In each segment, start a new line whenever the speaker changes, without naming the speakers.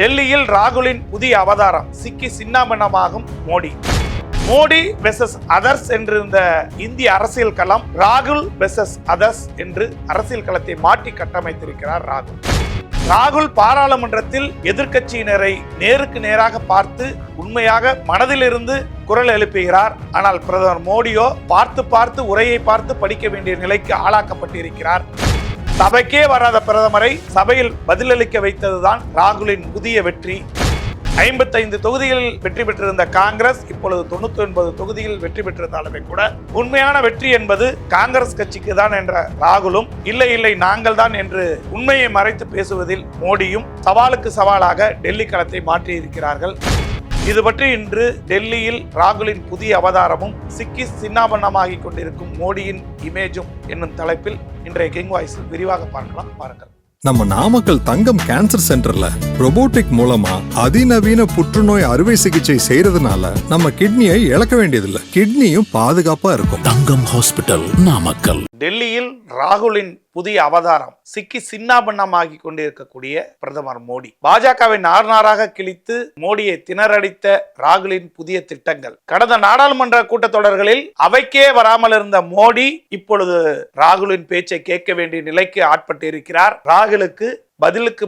டெல்லியில் ராகுலின் புதிய அவதாரம், சிக்கி சின்னாபின்னமாகும் மோடி. மோடி வெர்சஸ் அதர்ஸ் என்றிருந்த இந்திய அரசியல் களம் ராகுல் வெர்சஸ் அதர்ஸ் என்று அரசியல் களத்தை மாற்றி கட்டமைத்திருக்கிறார் ராகுல். ராகுல் பாராளுமன்றத்தில் எதிர்க்கட்சியினரை நேருக்கு நேராக பார்த்து உண்மையாக மனதிலிருந்து குரல் எழுப்புகிறார். ஆனால் பிரதமர் மோடியோ பார்த்து உரையை பார்த்து படிக்க வேண்டிய நிலைக்கு ஆளாக்கப்பட்டிருக்கிறார். சபைக்கே வராத பிரதமரை சபையில் பதிலளிக்க வைத்ததுதான் ராகுலின் புதிய வெற்றி. 55 தொகுதிகளில் வெற்றி பெற்றிருந்த காங்கிரஸ் இப்பொழுது 99 தொகுதியில் வெற்றி பெற்றிருந்தாலுமே கூட உண்மையான வெற்றி என்பது காங்கிரஸ் கட்சிக்கு தான் என்ற ராகுலும், இல்லை நாங்கள் தான் என்று உண்மையை மறைத்து பேசுவதில் மோடியும் சவாலுக்கு சவாலாக டெல்லி களத்தை மாற்றியிருக்கிறார்கள். இது பற்றி இன்று டெல்லியில் ராகுலின் புதிய அவதாரமும் சிக்கி சின்னாபன்னமாகிக் கொண்டிருக்கும் மோடியின் இமேஜும் என்னும் தலைப்பில் இன்றைய கிங் வாய்ஸில் விரிவாக பார்க்கலாம். பாருங்கள்.
நம்ம நாமக்கல் தங்கம் கேன்சர் சென்டர்ல ரோபோட்டிக் மூலமா அதிநவீன புற்றுநோய் அறுவை சிகிச்சை செய்யறதுனால நம்ம கிட்னியை இழக்க வேண்டியதில்லை, கிட்னியும் பாதுகாப்பா இருக்கும்.
தங்கம் ஹாஸ்பிட்டல், நாமக்கல்.
டெல்லியில் ராகுலின் புதிய அவதாரம், சிக்கி சின்னாபின்னமாகி கொண்டிருக்கக்கூடிய பிரதமர் மோடி. பாஜகவை நாராக கிழித்து மோடியை திணறடித்த ராகுலின் புதிய திட்டங்கள். கடந்த நாடாளுமன்ற கூட்டத்தொடர்களில் அவைக்கே வராமல் இருந்த மோடி இப்பொழுது ராகுலின் பேச்சை கேட்க வேண்டிய நிலைக்கு ஆட்பட்டிருக்கிறார். ராகுலுக்கு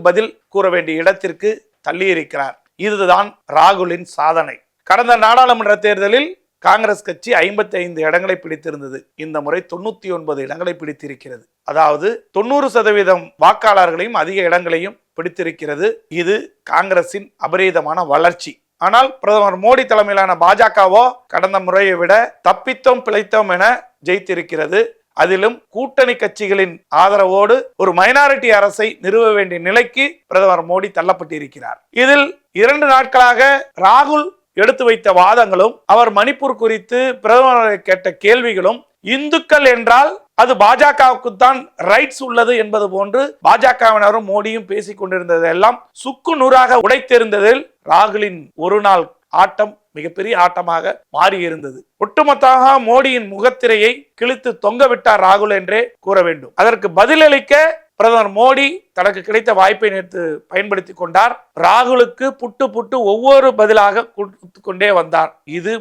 பதில் கூற வேண்டிய இடத்திற்கு தள்ளியிருக்கிறார். இதுதான் ராகுலின் சாதனை. கடந்த நாடாளுமன்ற தேர்தலில் காங்கிரஸ் கட்சி 55 இடங்களை பிடித்திருந்தது. இந்த முறை 99 இடங்களை பிடித்திருக்கிறது. அதாவது 90% வாக்காளர்களையும் அதிக இடங்களையும் பிடித்திருக்கிறது. இது காங்கிரசின் அபரீதமான வளர்ச்சி. ஆனால் பிரதமர் மோடி தலைமையிலான பாஜகவோ கடந்த முறையை விட தப்பித்தோம் பிழைத்தோம் என ஜெயித்திருக்கிறது. அதிலும் கூட்டணி கட்சிகளின் ஆதரவோடு ஒரு மைனாரிட்டி அரசை நிறுவ வேண்டிய நிலைக்கு பிரதமர் மோடி தள்ளப்பட்டிருக்கிறார். இதில் 2 நாட்களாக ராகுல் எடுத்து வைத்த வாதங்களும், அவர் மணிப்பூர் குறித்து பிரதமரை கேட்ட கேள்விகளும், இந்துக்கள் என்றால் அது பாஜகவுக்கு தான் ரைட்ஸ் உள்ளது என்பது போன்று பாஜகவினரும் மோடியும் பேசிக் கொண்டிருந்ததெல்லாம் சுக்கு நூறாக உடைத்தெறிந்ததில் ராகுலின் ஒரு நாள் ஆட்டம் மிகப்பெரிய ஆட்டமாக மாறியிருந்தது. ஒட்டுமொத்தமாக மோடியின் முகத்திரையை கிழித்து தொங்கவிட்டார் ராகுல் என்றே கூற வேண்டும். அதற்கு பதிலளிக்க பிரதமர் மோடி தனக்கு கிடைத்த வாய்ப்பை நேற்று பயன்படுத்தி கொண்டார். ராகுலுக்கு புட்டு ஒவ்வொரு பதிலாக கொடுத்து கொண்டே வந்தார். இது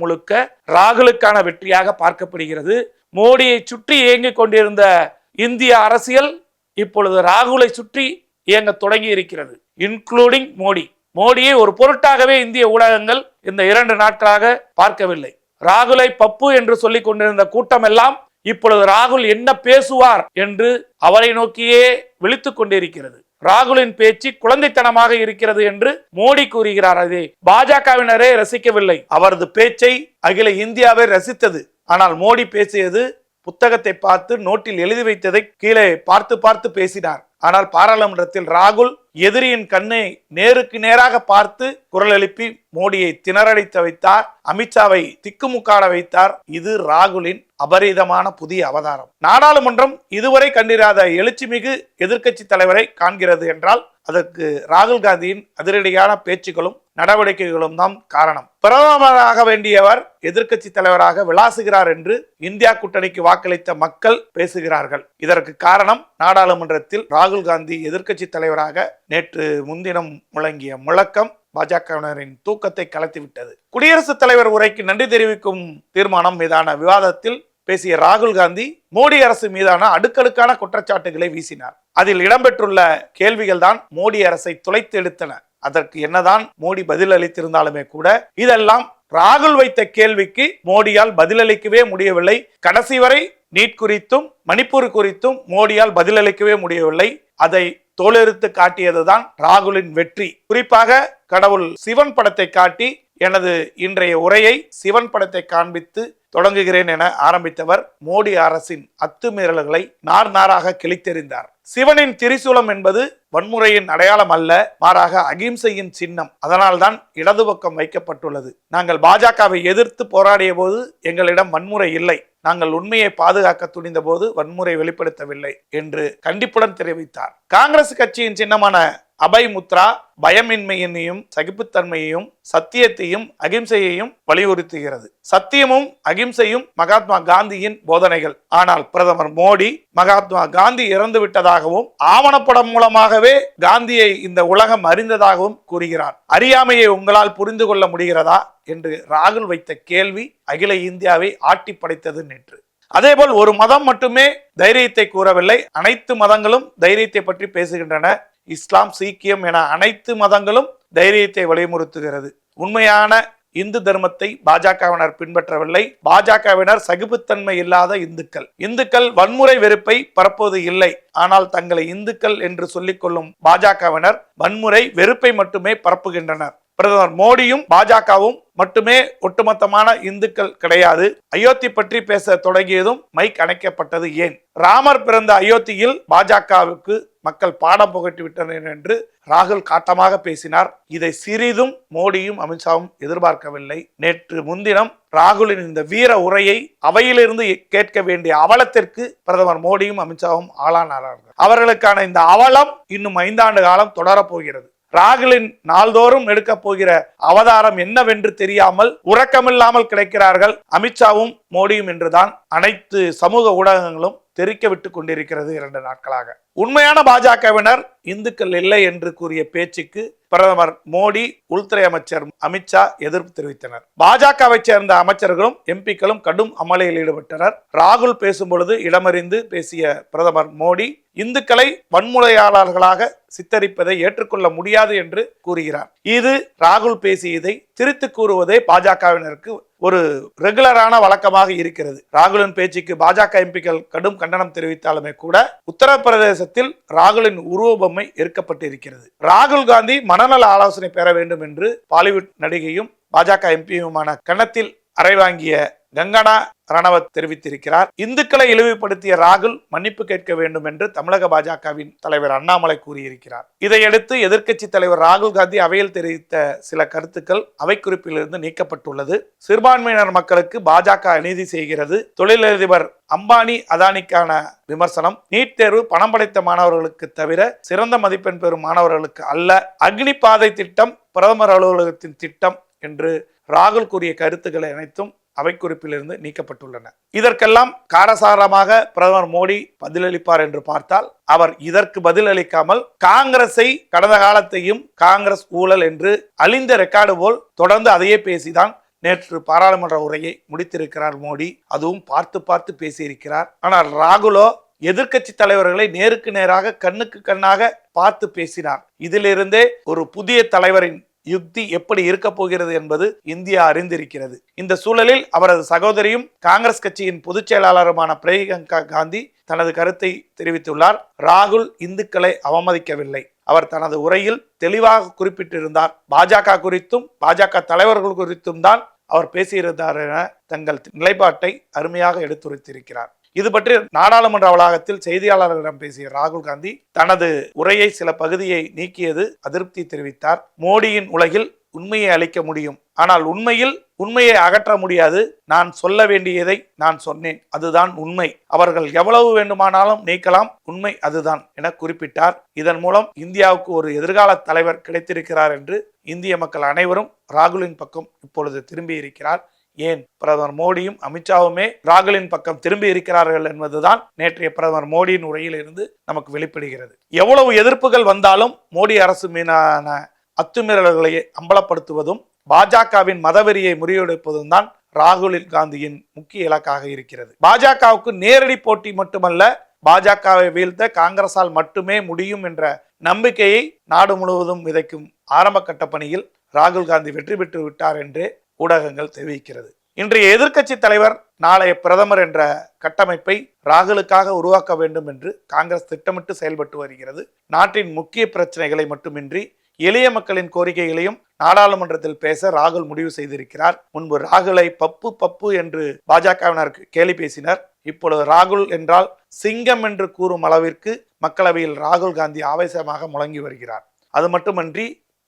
முழுக்க ராகுலுக்கான வெற்றியாக பார்க்கப்படுகிறது. மோடியை சுற்றி இயங்கிக் கொண்டிருந்த இந்திய அரசியல் இப்பொழுது ராகுலை சுற்றி இயங்க தொடங்கி இருக்கிறது, இன்க்ளூடிங் மோடி. மோடியை ஒரு பொருட்டாகவே இந்திய ஊடகங்கள் இந்த 2 நாட்களாக பார்க்கவில்லை. ராகுலை பப்பு என்று சொல்லிக் கொண்டிருந்த கூட்டம் எல்லாம் இப்பொழுது ராகுல் என்ன பேசுவார் என்று அவரை நோக்கியே விழித்துக் கொண்டிருக்கிறது. ராகுலின் பேச்சு குழந்தைத்தனமாக இருக்கிறது என்று மோடி கூறுகிறார். அதை பாஜகவினரே ரசிக்கவில்லை. அவரது பேச்சை அகில இந்தியாவை ரசித்தது. ஆனால் மோடி பேசியது புத்தகத்தை பார்த்து நோட்டில் எழுதி வைத்ததை கீழே பார்த்து பேசினார். ஆனால் பாராளுமன்றத்தில் ராகுல் எதிரியின் கண்ணை நேருக்கு நேராக பார்த்து குரல் எழுப்பி மோடியை திணறடித்து வைத்தார். அமித்ஷாவை திக்குமுக்காட வைத்தார். இது ராகுலின் அபரீதமான புதிய அவதாரம். நாடாளுமன்றம் இதுவரை கண்டிராத எழுச்சிமிகு எதிர்க்கட்சி தலைவரை காண்கிறது என்றால் அதற்கு ராகுல் காந்தியின் அதிரடியான பேச்சுகளும் நடவடிக்கைகளும் தான் காரணம். பிரதமராக வேண்டியவர் எதிர்க்கட்சி தலைவராக விளாசுகிறார் என்று இந்தியா கூட்டணிக்கு வாக்களித்த மக்கள் பேசுகிறார்கள். இதற்கு காரணம் நாடாளுமன்றத்தில் ராகுல் காந்தி எதிர்க்கட்சி தலைவராக நேற்று முன்தினம் முழங்கிய முழக்கம் பாஜகவினரின் தூக்கத்தை கலைத்துவிட்டது. குடியரசுத் தலைவர் உரைக்கு நன்றி தெரிவிக்கும் தீர்மானம் மீதான விவாதத்தில் பேசிய ராகுல் காந்தி மோடி அரசு மீதான அடுக்கடுக்கான குற்றச்சாட்டுகளை வீசினார். அதில் இடம்பெற்றுள்ள கேள்விகள் தான் மோடி அரசை துளைத்து எடுத்தன. அதற்கு என்னதான் மோடி பதில் அளித்திருந்தாலுமே கூட இதெல்லாம் ராகுல் வைத்த கேள்விக்கு மோடியால் பதிலளிக்கவே முடியவில்லை. கடைசி வரை நீட் குறித்தும் மணிப்பூர் குறித்தும் மோடியால் பதிலளிக்கவே முடியவில்லை. அதை தோலெடுத்து காட்டியதுதான் ராகுலின் வெற்றி. குறிப்பாக கடவுள் சிவன் படத்தை காட்டி எனது இன்றைய உரையை சிவன் படத்தை காண்பித்து தொடங்குகிறேன் என ஆரம்பித்தவர் மோடி அரசின் அத்துமீறல்களை நாராக கிழித்தெறிந்தார். சிவனின் திரிசூலம் என்பது வன்முறையின் அடையாளம் அல்ல, மாறாக அகிம்சையின் சின்னம். அதனால்தான் இடது பக்கம் வைக்கப்பட்டுள்ளது. நாங்கள் பாஜகவை எதிர்த்து போராடிய போது எங்களிடம் வன்முறை இல்லை. நாங்கள் உண்மையை பாதுகாக்க துணிந்த போது வன்முறை வெளிப்படுத்தவில்லை என்று கண்டிப்புடன் தெரிவித்தார். காங்கிரஸ் கட்சியின் சின்னமான அபய் முத்ரா பயமின்மையினையும் சகிப்புத்தன்மையையும் சத்தியத்தையும் அகிம்சையையும் வலியுறுத்துகிறது. சத்தியமும் அகிம்சையும் மகாத்மா காந்தியின் போதனைகள். ஆனால் பிரதமர் மோடி மகாத்மா காந்தி இறந்து விட்டதாகவும் ஆவணப்படம் மூலமாகவே காந்தியை இந்த உலகம் அறிந்ததாகவும் கூறுகிறார். அறியாமையை உங்களால் புரிந்து கொள்ள முடிகிறதா என்று ராகுல் வைத்த கேள்வி அகில இந்தியாவை ஆட்டி படைத்தது நேற்று. அதேபோல் ஒரு மதம் மட்டுமே தைரியத்தை கூறவில்லை, அனைத்து மதங்களும் தைரியத்தை பற்றி பேசுகின்றன. இஸ்லாம், சீக்கியம் என அனைத்து மதங்களும் தைரியத்தை வலியுறுத்துகிறது. உண்மையான இந்து தர்மத்தை பாஜகவினர் பின்பற்றவில்லை. பாஜகவினர் சகிப்புத்தன்மை இல்லாத இந்துக்கள் வன்முறை வெறுப்பை பரப்புவது இல்லை. ஆனால் தங்களை இந்துக்கள் என்று சொல்லிக் கொள்ளும் பாஜகவினர் வன்முறை வெறுப்பை மட்டுமே பரப்புகின்றனர். பிரதமர் மோடியும் பாஜகவும் மட்டுமே ஒட்டுமொத்தமான இந்துக்கள் கிடையாது. அயோத்தி பற்றி பேச தொடங்கியதும் மைக் அணைக்கப்பட்டது ஏன்? ராமர் பிறந்த அயோத்தியில் பாஜகவுக்கு மக்கள் பாடம் புகட்டி விட்டனர் என்று ராகுல் காட்டமாக பேசினார். இதை சிறிதும் மோடியும் அமித்ஷாவும் எதிர்பார்க்கவில்லை. நேற்று முன்தினம் ராகுலின் இந்த வீர உரையை அவையிலிருந்து கேட்க வேண்டிய அவலத்திற்கு பிரதமர் மோடியும் அமித்ஷாவும் ஆளானார்கள். அவர்களுக்கான இந்த அவலம் இன்னும் 5 ஆண்டு காலம் தொடரப்போகிறது. ராகுலின் நாள்தோறும் எடுக்க போகிற அவதாரம் என்னவென்று தெரியாமல் உறக்கமில்லாமல் கிடைக்கிறார்கள் அமித்ஷாவும் மோடியும் என்றுதான் அனைத்து சமூக ஊடகங்களும் தெரிக்க விட்டு கொண்டிருக்கிறது 2 நாட்களாக. உண்மையான பாஜகவினர் இந்துக்கள் இல்லை என்று கூறிய பேச்சுக்கு பிரதமர் மோடி, உள்துறை அமைச்சர் அமித்ஷா எதிர்ப்பு தெரிவித்தனர். பாஜகவை சேர்ந்த அமைச்சர்களும் எம்பிக்களும் கடும் அமளியில் ஈடுபட்டனர். ராகுல் பேசும் பொழுது இடமறிந்து பேசிய பிரதமர் மோடி இந்துக்களை வன்முறையாளர்களாக சித்தரிப்பதை ஏற்றுக்கொள்ள முடியாது என்று கூறுகிறார். இது ராகுல் பேசியதை திரித்து கூறுவதே பாஜகவினருக்கு ஒரு ரெகுலரான வழக்கமாக இருக்கிறது. ராகுலின் பேச்சுக்கு பாஜக எம்பிக்கள் கடும் கண்டனம் தெரிவித்தாலுமே கூட உத்தரப்பிரதேசத்தில் ராகுலின் உருவபொம்மை எரிக்கப்பட்டிருக்கிறது. ராகுல் காந்தி மனநல ஆலோசனை பெற வேண்டும் என்று பாலிவுட் நடிகையும் பாஜக எம்பியுமான கன்னத்தில் அறை வாங்கிய கங்கனா ரணவத் தெரிவித்திருக்கிறார். இந்துக்களை இழிவுபடுத்திய ராகுல் மன்னிப்பு கேட்க வேண்டும் என்று தமிழக பாஜகவின் தலைவர் அண்ணாமலை கூறியிருக்கிறார். இதையடுத்து எதிர்க்கட்சி தலைவர் ராகுல் காந்தி அவையில் தெரிவித்த சில கருத்துக்கள் அவை குறிப்பிலிருந்து நீக்கப்பட்டுள்ளது. சிறுபான்மையினர் மக்களுக்கு பாஜக அநீதி செய்கிறது. தொழிலதிபர் அம்பானி அதானிக்கான விமர்சனம். நீட் தேர்வு பணம் படைத்த மாணவர்களுக்கு தவிர சிறந்த மதிப்பெண் பெறும் மாணவர்களுக்கு அல்ல. அக்னி பாதை திட்டம் பிரதமர் அலுவலகத்தின் திட்டம் என்று ராகுல் கூறிய கருத்துக்களை அனைத்தும் அவை குறிப்பிலிருந்து நீக்கப்பட்டுள்ளன. இதற்கெல்லாம் காரசாரமாக பிரதமர் மோடி பதிலளிப்பார் என்று பார்த்தால் அவர் இதற்கு பதிலளிக்காமல் காங்கிரஸை கடந்த காலத்தையும் காங்கிரஸ் ஊழல் என்று அழிந்த ரெக்கார்டு போல் தொடர்ந்து அதையே பேசிதான் நேற்று பாராளுமன்ற உரையை முடித்திருக்கிறார் மோடி. அதுவும் பார்த்து பேசியிருக்கிறார். ஆனால் ராகுலோ எதிர்க்கட்சி தலைவர்களை நேருக்கு நேராக கண்ணுக்கு கண்ணாக பார்த்து பேசினார். இதிலிருந்தே ஒரு புதிய தலைவரின் யுக்தி எப்படி இருக்க போகிறது என்பது இந்தியா அறிந்திருக்கிறது. இந்த சூழலில் அவரது சகோதரியும் காங்கிரஸ் கட்சியின் பொதுச் செயலாளருமான பிரியங்கா காந்தி தனது கருத்தை தெரிவித்துள்ளார். ராகுல் இந்துக்களை அவமதிக்கவில்லை. அவர் தனது உரையில் தெளிவாக குறிப்பிட்டிருந்தார். பாஜக குறித்தும் பாஜக தலைவர்கள் குறித்தும் தான் அவர் பேசியிருந்தார் என தங்கள் நிலைப்பாட்டை அருமையாக எடுத்துரைத்திருக்கிறார். இது பற்றி நாடாளுமன்ற வளாகத்தில் செய்தியாளர்களிடம் பேசிய ராகுல் காந்தி தனது உரையை சில பகுதியை நீக்கியது அதிருப்தி தெரிவித்தார். மோடியின் உலகில் உண்மையை அளிக்க முடியும், ஆனால் உண்மையை அகற்ற முடியாது. நான் சொல்ல வேண்டியதை நான் சொன்னேன், அதுதான் உண்மை. அவர்கள் எவ்வளவு வேண்டுமானாலும் நீக்கலாம், உண்மை அதுதான் என குறிப்பிட்டார். இதன் மூலம் இந்தியாவுக்கு ஒரு எதிர்கால தலைவர் கிடைத்திருக்கிறார் என்று இந்திய மக்கள் அனைவரும் ராகுலின் பக்கம் இப்பொழுது திரும்பி இருக்கிறார். ஏன் பிரதமர் மோடியும் அமித்ஷாவுமே ராகுலின் பக்கம் திரும்பி இருக்கிறார்கள் என்பதுதான் நேற்றைய பிரதமர் மோடியின் உரையில் இருந்து நமக்கு வெளிப்படுகிறது. எவ்வளவு எதிர்ப்புகள் வந்தாலும் மோடி அரசு மீதான அத்துமீறல்களை அம்பலப்படுத்துவதும் பாஜகவின் மதவெறியை முறியடிப்பதும் தான் ராகுல் காந்தியின் முக்கிய இலக்காக இருக்கிறது. பாஜகவுக்கு நேரடி போட்டி மட்டுமல்ல, பாஜகவை வீழ்த்த காங்கிரசால் மட்டுமே முடியும் என்ற நம்பிக்கையை நாடு முழுவதும் விதைக்கும் ஆரம்ப கட்ட பணியில் ராகுல் காந்தி வெற்றி பெற்று விட்டார் என்றே ஊடகங்கள் தெரிவிக்கிறது. இன்றைய எதிர்க்கட்சி தலைவர் நாளைய பிரதமர் என்ற கட்டமைப்பை ராகுலுக்காக உருவாக்க வேண்டும் என்று காங்கிரஸ் திட்டமிட்டு செயல்பட்டு வருகிறது. நாட்டின் முக்கிய பிரச்சனைகளை மட்டுமின்றி எளிய மக்களின் கோரிக்கைகளையும் நாடாளுமன்றத்தில் பேச ராகுல் முடிவு செய்திருக்கிறார். முன்பு ராகுலை பப்பு என்று பாஜகவினர் கேலி பேசினர். இப்பொழுது ராகுல் என்றால் சிங்கம் என்று கூறும் அளவிற்கு மக்களவையில் ராகுல் காந்தி ஆவேசமாக முழங்கி வருகிறார். அது மட்டுமன்றி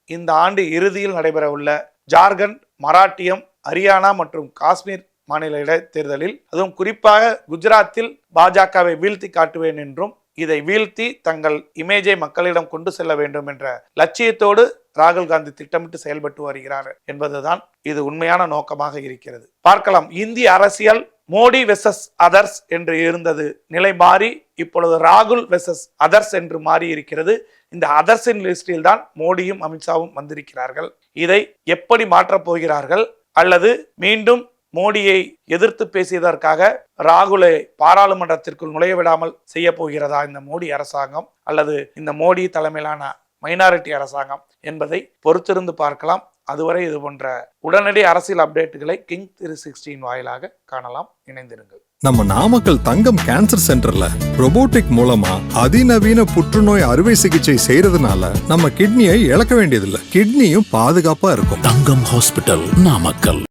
இந்த ஆண்டு இறுதியில் நடைபெற உள்ள ஜார்க்கண்ட், மராட்டியம், ஹரியானா மற்றும் காஷ்மீர் மாநில இடைத்தேர்தலில், அதுவும் குறிப்பாக குஜராத்தில் பாஜகவை வீழ்த்தி காட்டுவேன் என்றும் இதை வீழ்த்தி தங்கள் இமேஜை மக்களிடம் கொண்டு செல்ல வேண்டும் என்ற லட்சியத்தோடு ராகுல் காந்தி திட்டமிட்டு செயல்பட்டு வருகிறார் என்பதுதான் இது உண்மையான நோக்கமாக இருக்கிறது. பார்க்கலாம், இந்திய அரசியல் மோடி வெர்சஸ் அதர்ஸ் என்று இருந்தது நிலை மாறி இப்பொழுது ராகுல் வெர்சஸ் அதர்ஸ் என்று மாறி இருக்கிறது. இந்த அதர்ஸின் லிஸ்டில் தான் மோடியும் அமித்ஷாவும் வந்திருக்கிறார்கள். இதை எப்படி மாற்றப் போகிறார்கள், அல்லது மீண்டும் மோடியை எதிர்த்து பேசியதற்காக ராகுலை பாராளுமன்றத்திற்குள் நுழைய விடாமல் செய்ய போகிறதா இந்த மோடி அரசாங்கம், அல்லது இந்த மோடி தலைமையிலான மைனாரிட்டி அரசாங்கம் என்பதை பொறுத்திருந்து பார்க்கலாம். அதுவரை இது போன்ற உடனடி அரசியல் அப்டேட்டுகளை கிங் 316 வாயிலாக காணலாம். இணைந்திருங்கள்.
நம்ம நாமக்கல் தங்கம் கேன்சர் சென்டர்ல robotic மூலமா அதிநவீன புற்றுநோய் அறுவை சிகிச்சை செய்யறதுனால நம்ம கிட்னியை இழக்க வேண்டியதில்லை. கிட்னியும் பாதுகாப்பா இருக்கும்.
தங்கம் ஹாஸ்பிட்டல், நாமக்கல்.